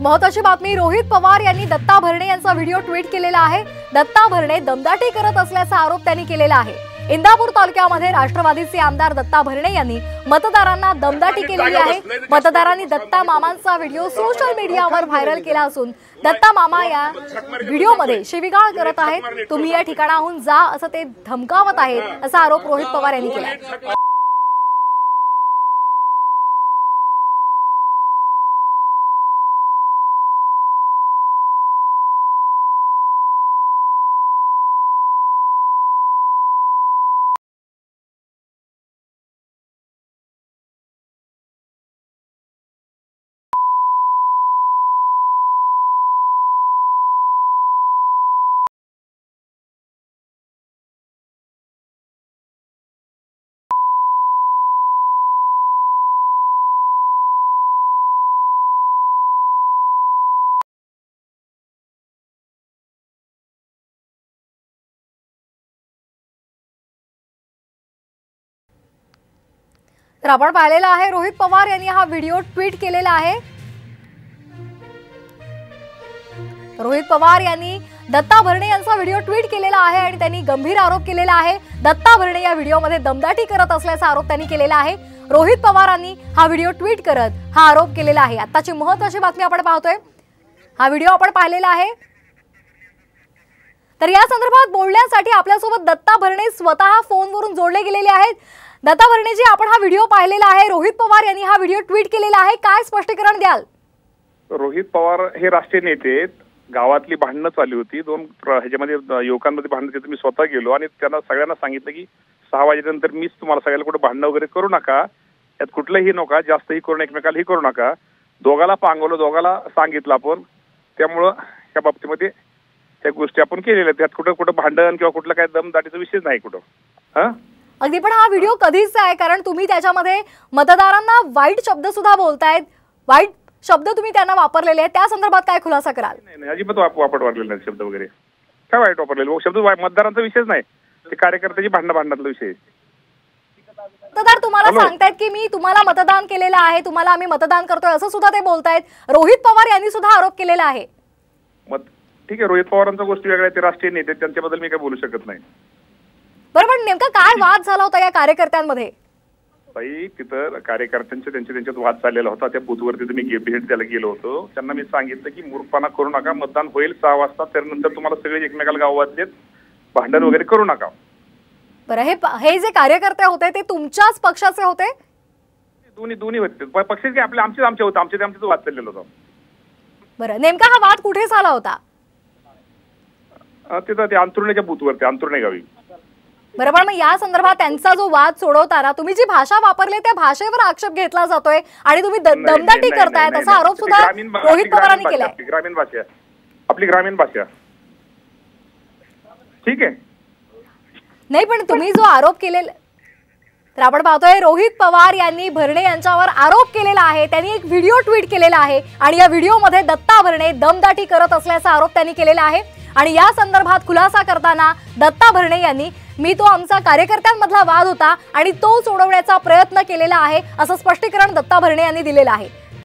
महत्त्वाची बातमी, रोहित पवार यांनी दत्ता भरणे यांचा व्हिडिओ ट्विट केलेला आहे। दत्ता भरणे दमदाटी करत असल्याचा आरोप त्यांनी केलेला आहे। इंदापूर तालुक्यामध्ये राष्ट्रवादीचे आमदार दत्ता भरणे यांनी मतदारांना दमदाटी केलेली आहे। मतदारांनी दत्ता मामांचा व्हिडिओ सोशल मीडियावर व्हायरल केला असून दत्ता मामा या व्हिडिओमध्ये शिवीगाळ करत आहेत। तुम्ही या ठिकाणाहून जा असं ते धमकावत आहेत असा आरोप रोहित पवार यांनी केला आहे। तर आपण पाहिलेला आहे, रोहित पवार यांनी हा व्हिडिओ ट्विट केलेला आहे। रोहित पवार यांनी दत्ता भरणे यांचा व्हिडिओ ट्विट केलेला आहे आणि त्यांनी गंभीर आरोप केलेला आहे। दत्ता भरणे या व्हिडिओमध्ये दमदाटी करत असल्याचा आरोप त्यांनी केलेला आहे। रोहित पवारांनी हा व्हिडिओ ट्विट करत हा आरोप केलेला आहे। आताची महत्त्वाची बातमी आपण पाहतोय, हा व्हिडिओ आपण पाहिलेला आहे। तर या संदर्भात बोलण्यासाठी आपल्यासोबत दत्ता भरणे स्वतः फोनवरून जोडले गेलेले आहेत। दत्ता भरणेजी, आपण हा व्हिडिओ पाहिलेला आहे, रोहित पवार यांनी हा व्हिडिओ ट्विट केलेला आहे, काय स्पष्टीकरण द्याल? रोहित पवार हे राष्ट्रीय नेते आहेत। गावातली भांडणं चालली होती, दोन ह्याच्यामध्ये युवकांमध्ये भांडणं होती। मी स्वतः गेलो आणि त्यांना सगळ्यांना सांगितलं की 6 वाजेनंतर मीच तुम्हाला सगळ्याला कुठे भांडणं वगैरे करू नका, यात कुठलंही नका, जास्तही करू नका, एकमेकाला ही करू नका। दोघाला पांगवलं, दोघाला सांगितलं आपण, त्यामुळं या बाबतीमध्ये त्या गोष्टी आपण केलेल्या। त्यात कुठं भांडण किंवा कुठलं काय दमदाटीचा विषय नाही कुठं। अगदी, पण हा व्हिडिओ कधीचा आहे? कारण तुम्ही त्याच्यामध्ये मतदारांना वाईट शब्द सुद्धा बोलतायत, वाईट शब्द तुम्ही त्यांना वापरलेले आहेत, त्या संदर्भात काय खुलासा कराल? नाही, अजिबात वापरलेले नाही शब्द वगैरे, काय वाईट वापरलेले शब्द? मतदारांचा विषयच नाही, ते कार्यकर्त्याची भांडणातला विषय। मतदार तुम्हाला सांगतायत की मी तुम्हाला मतदान केलेलं आहे, तुम्हाला आम्ही मतदान करतोय असं सुद्धा ते बोलतायत। रोहित पवार यांनी सुद्धा आरोप केलेला आहे। ठीक आहे, रोहित पवारांचा गोष्टी वेगळ्या, ते राष्ट्रीय नेते, त्यांच्याबद्दल मी काय बोलू शकत नाही। बरोबर, नेमका काय वाद झाला होता या कार्यकर्त्यांमध्ये? बाई, तिथं कार्यकर्त्यांचे त्यांच्यात वाद चाललेला होता। त्या बूथवरती तुम्ही भेट द्यायला गेलो होतो, त्यांना मी सांगितलं की मूर्खपणा करू नका, मतदान होईल 6 वाजता, त्यानंतर तुम्हाला सगळे एकमेकाला गावातले भांडण वगैरे करू नका। बरं, हे जे कार्यकर्ते होते ते तुमच्याच पक्षाचे होते? दोन्ही होते पक्षाचे, आमचे होते, आमच्याच वाद चाललेला होता। बरं, नेमका हा वाद कुठे झाला होता? तिथं ते अंतुर्णेच्या बूथवरती, अंतुर्णे गावी। बरोबर, मग या संदर्भात त्यांचा जो वाद सोडवताना तुम्ही जी भाषा वापरली त्या भाषेवर आक्षेप घेतला जातोय आणि तुम्ही दमदाटी करतायत असा आरोप सुद्धा रोहित पवारांनी केलाय। ग्रामीण भाषा, आपली ग्रामीण भाषा, ठीक आहे। नाही, पण तुम्ही जो आरोप केलेला, तर आपण पाहतोय रोहित पवार यांनी भरणे यांच्यावर आरोप केलेला आहे। त्यांनी एक व्हिडिओ ट्विट केलेला आहे आणि या व्हिडिओमध्ये दत्ता भरणे दमदाटी करत असल्याचा आरोप त्यांनी केलेला आहे। आणि या संदर्भात खुलासा करताना दत्ता भरणे यांनी मी तो आमचा कार्यकर्त्यांमधला वाद होता आणि तो सोडवण्याचा प्रयत्न केलेला आहे असं स्पष्टीकरण दत्ता भरणे यांनी दिलेलं आहे।